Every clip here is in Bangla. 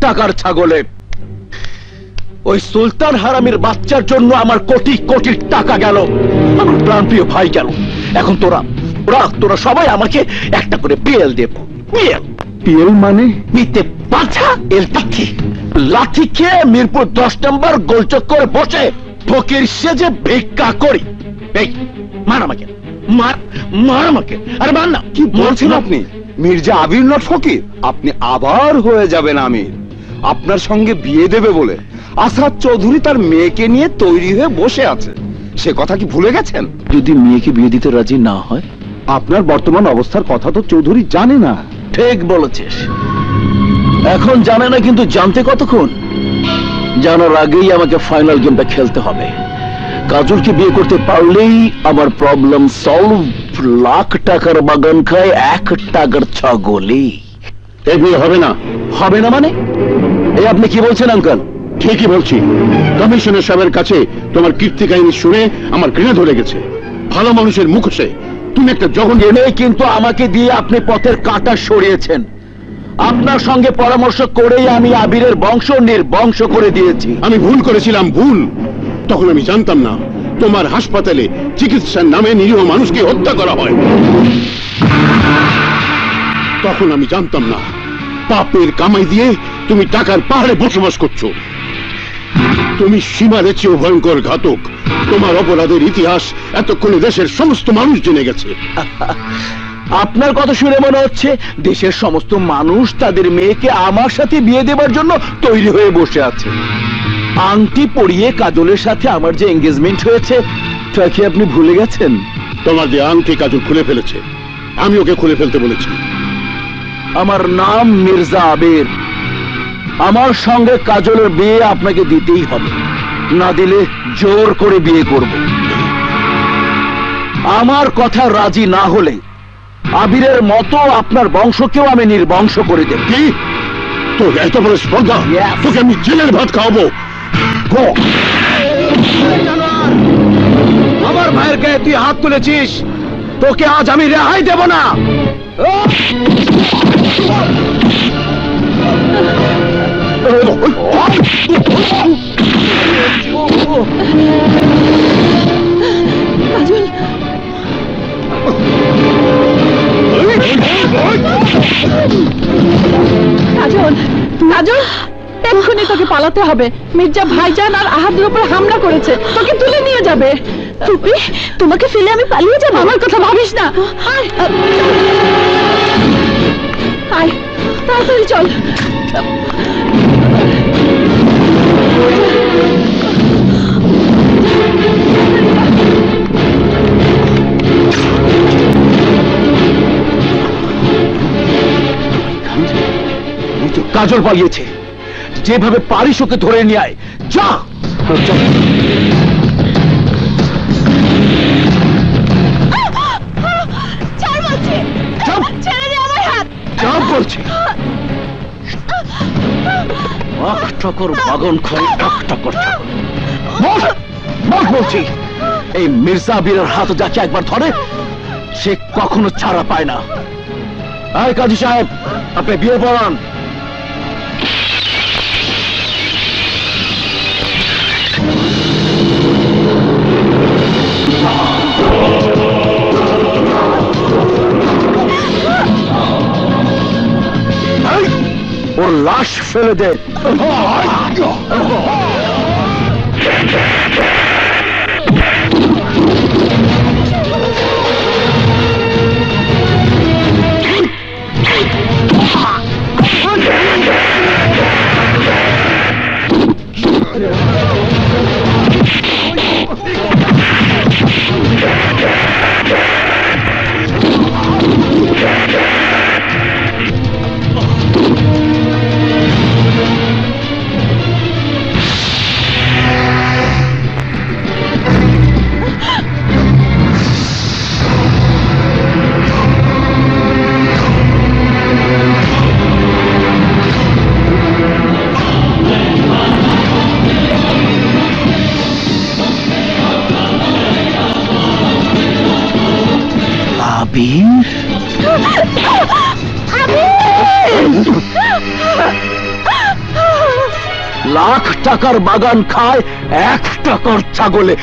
টাকার ছাগলে। ওই সুলতান হারামির বাচ্চার জন্য আমার কোটি কোটি টাকা গেল, আমার প্রাণপ্রিয় ভাই গেল। এখন তোরা সবাই আমাকে একটা করে পিএল দেব। পিএল মানে পিতে পাছা, এল লাঠি। লাঠি খেয়ে মিরপুর 10 নম্বর গোলচক্কর বসে ফকির সেজে ভিক্ষা করি। এই মার আমাকে, মার আমাকে। আরে মার না। কি বলছেন আপনি? মির্জা আবির নট ফকির। আপনি আবার হয়ে যাবেন আমির। আপনার সঙ্গে বিয়ে দেবে বলে আসাদ চৌধুরী তার মেয়েকে নিয়ে তৈরি হয়ে বসে আছে, সে কথা কি ভুলে গেছেন? যদি মেয়েকে বিয়ে দিতে রাজি না হয়? আপনার বর্তমান অবস্থার কথা তো চৌধুরী জানে না। ঠিক বলেছিস, এখন জানে না, কিন্তু জানতে কতক্ষণ? জানার আগেই আমাকে ফাইনাল গেমটা খেলতে হবে। কাজলকে বিয়ে করতে পারলেই আমার প্রবলেম সলভ। লাখ টাকার বাগান খায় 1 টাকার ছাগলি। এই বিয়ে হবে না। হবে না মানে? এই আপনি কি বলছেন আঙ্কেল? ঠিকই বলছি। কমিশনের সাহেবের কাছে তোমার কীর্তি কাহিনী শুনে আমার ঘৃণা ধরে গেছে। ভালো মানুষের মুখোশে তুমি একটা জঘন্য। এনেই কিন্তু আমাকে দিয়ে আপনি পথের কাঁটা সরিয়েছেন। আপনার সঙ্গে পরামর্শ করেই আমি আবিরের বংশ নির্বংশ করে দিয়েছি। আমি ভুল করেছিলাম, ভুল। তখন আমি জানতাম না তোমার হাসপাতালে চিকিৎসার নামে নিরীহ মানুষকে হত্যা করা হয়। তখন আমি জানতাম না পাপের কামাই দিয়ে তুমি টাকার পাহাড়ে বসবাস করছো। তুমি সীমার চেয়েও ভয়ঙ্কর ঘাতক। তোমার অপরাধের ইতিহাস এতক্ষণে দেশের সমস্ত মানুষ জেনে গেছে। আপনার কথা শুনে মনে হচ্ছে দেশের সমস্ত মানুষ তাদের মেয়েকে আমার সাথে বিয়ে দেবার জন্য তৈরি হয়ে বসে আছে। আংটি পরিয়ে কাজলের সাথে আমার যে এঙ্গেজমেন্ট হয়েছে তা কি আপনি ভুলে গেছেন? তোমার যে আংটি কাজল খুলে ফেলেছে, আমি ওকে খুলে ফেলতে বলেছি। আমার নাম মির্জা আবির। আমার সঙ্গে কাজলের বিয়ে আপনাকে দিতেই হবে, না দিলে জোর করে বিয়ে করব। আমার কথা রাজি না হলে আবিরের মতো আপনার বংশকেও আমি নির্বংশ করে দেব। কি তোর এত বড় স্পর্ধা? তোকে আমি জেলের ভাত খাওয়াবো। আমার ভাইয়ের গায়ে তুই হাত তুলেছিস, তোকে আজ আমি রেহাই দেব না। কাজল, কাজল, এক্ষুনি তোকে পালাতে হবে। মির্জা ভাইজান আর আহাদের উপর হামলা করেছে, তোকে তুলে নিয়ে যাবে। তোমাকে ফেলে আমি পালিয়ে যাবো? আমার কথা ভাবিস না। আয়, তাড়াতাড়ি চল। কাজল পালিয়েছে, যেভাবে পারিস ওকে ধরে নিয়ে আয়। যা বলছি, বাগন খড়ি একটা করছে। বলছি, এই মির্জা আবিরের হাত যাকে একবার ধরে সে কখনো ছাড়া পায় না। আয় কাজী সাহেব, আপনি বিয়ে পড়ান। ওর লাশ ফেলে দে। লাখ টাকার বাগান খায় 1 টাকার ছাগলে।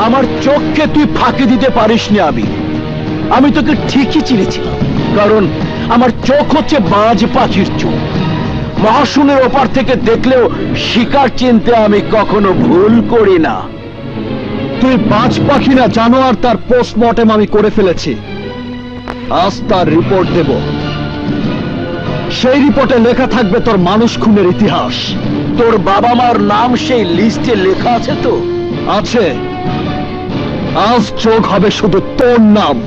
আমার চোখকে তুই ফাঁকি দিতে পারিসনি। আমি তোকে ঠিকই চিনেছিলাম, কারণ আমার চোখ হচ্ছে বাজ পাখির চোখ। মহাশূন্যের ওপার থেকে দেখলেও শিকার চিনতে আমি কখনো ভুল করি না। তুই বাজ পাখি না জানোয়ার, তার পোস্টমর্টেম আমি করে ফেলেছি। আজ তার রিপোর্ট দেব। সেই রিপোর্টে লেখা থাকবে তোর মানুষ খুনের ইতিহাস। তোর বাবা মার নাম সেই লিস্টে লেখা আছে তো? আছে। আজ যোগ হবে শুধু তোর নাম।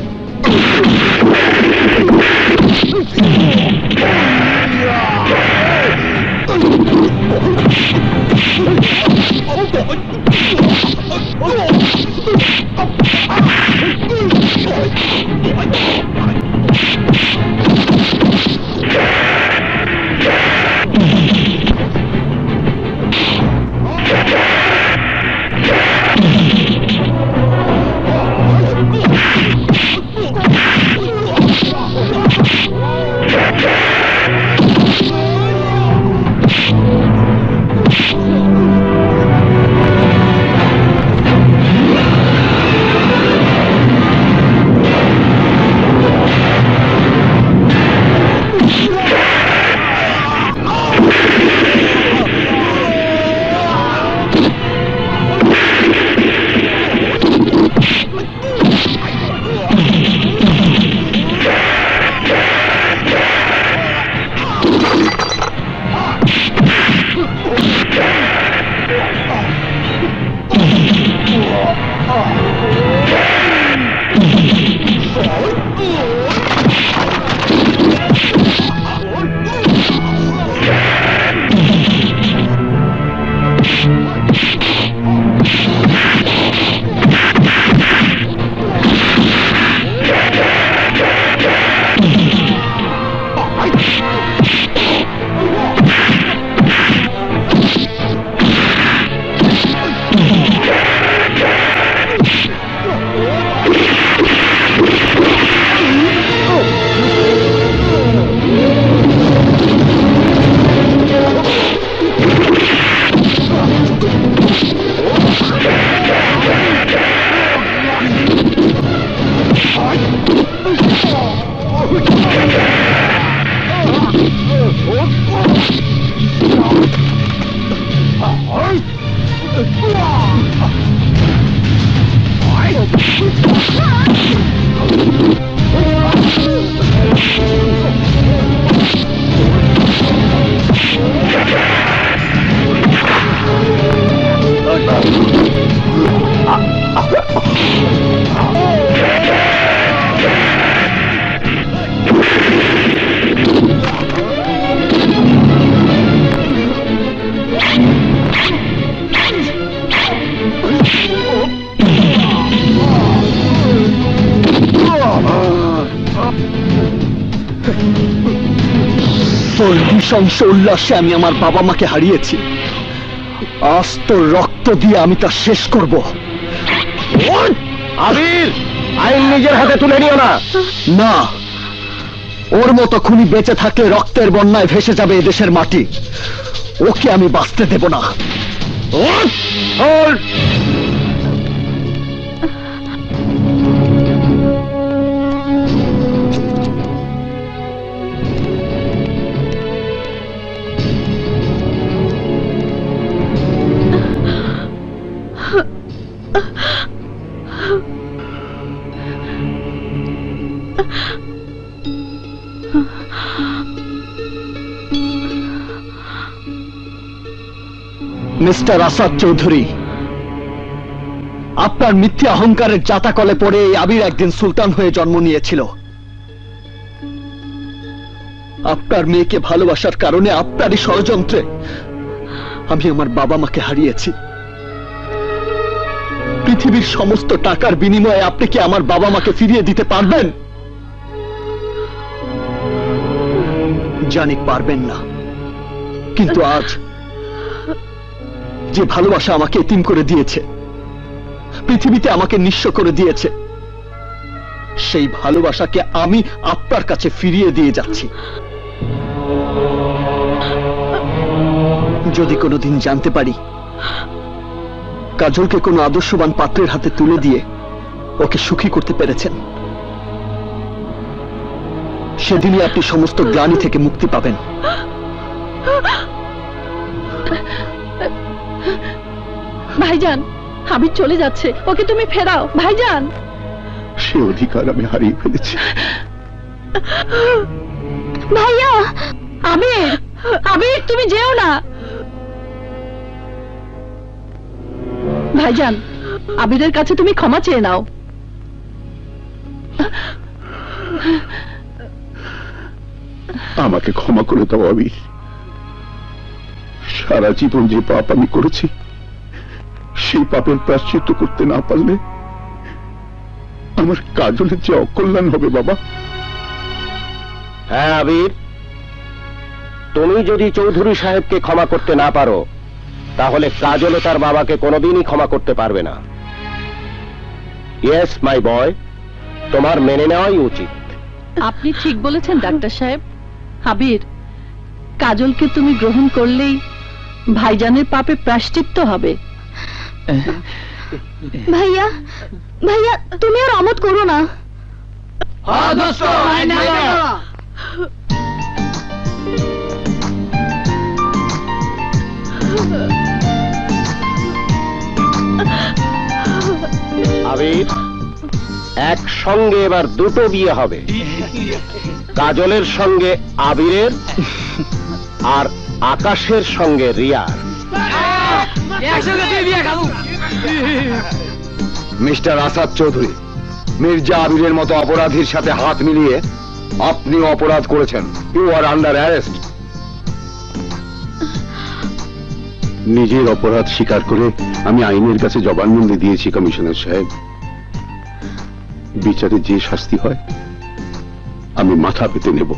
তোর নৃশংস উল্লাসে আমি আমার বাবা মাকে হারিয়েছি। আজ তোর রক্ত দিয়ে আমি তা শেষ করব। আবির, আইন নিজের হাতে তুলে নিও না। না, ওর মতো খুনি বেঁচে থাকলে রক্তের বন্যায় ভেসে যাবে এদেশের মাটি। ওকে আমি বাঁচতে দেব না। মিস্টার আসাদ চৌধুরী, আপনার মিথ্যা অহংকারের জাতাকলে পড়ে এই আবির একদিন সুলতান হয়ে জন্ম নিয়েছিল। আপনার মেয়েকে ভালোবাসার কারণে আপনারই ষড়যন্ত্রে আমি আমার বাবা মাকে হারিয়েছি। পৃথিবীর সমস্ত টাকার বিনিময়ে আপনি কি আমার বাবা মাকে ফিরিয়ে দিতে পারবেন? জানি পারবেন না, কিন্তু আজ যে ভালোবাসা আমাকে এতিম করে দিয়েছে, পৃথিবীতে আমাকে নিঃস্ব করে দিয়েছে, সেই ভালোবাসাকে আমি আপনার কাছে ফিরিয়ে দিয়ে যাচ্ছি। যদি কোনোদিন জানতে পারি কাজলকে কোনো আদর্শবান পাত্রের হাতে তুলে দিয়ে ওকে সুখী করতে পেরেছেন, সেদিনই আপনি সমস্ত গ্লানি থেকে মুক্তি পাবেন। ভাইজান, আবির চলে যাচ্ছে, ওকে তুমি ফেরাও ভাইজান। সে অধিকার আমি হারিয়ে ফেলেছি। ভাইয়া, আবির, আবির তুমি যেও না। ভাইজান, আবিরের কাছে তুমি ক্ষমা চেয়ে নাও। আমাকে ক্ষমা করে দাও আবির। সারা জীবন যে পাপ আমি করেছি সেই পাপের প্রায়শ্চিত্ত করতে না পারলে আমার কাজলের যে অকল্যাণ হবে বাবা। হ্যাঁ আবির, তুমি যদি চৌধুরী সাহেবকে ক্ষমা করতে না পারো তাহলে কাজলও তার বাবাকে কোনোদিনই ক্ষমা করতে পারবে না। ইয়েস মাই বয়, তোমার মেনে নেওয়াই উচিত। আপনি ঠিক বলেছেন ডাক্তার সাহেব। আবির, কাজলকে তুমি গ্রহণ করলেই ভাইজানের পাপে প্রায়শ্চিত্ত হবে। ভাইয়া, ভাইয়া তুমি আর অমত করো না। আবির, একসঙ্গে এবার দুটো বিয়ে হবে, কাজলের সঙ্গে আবিরের আর আকাশের সঙ্গে রিয়ার। মিস্টার আসাদ চৌধুরী, মির্জা আবিরের মতো অপরাধীর সাথে হাত মিলিয়ে আপনিও অপরাধ করেছেন। You are under arrest. নিজের অপরাধ স্বীকার করে আমি আইনের কাছে জবানবন্দি দিয়েছি কমিশনার সাহেব। বিচারে যে শাস্তি হয় আমি মাথা পেতে নেব।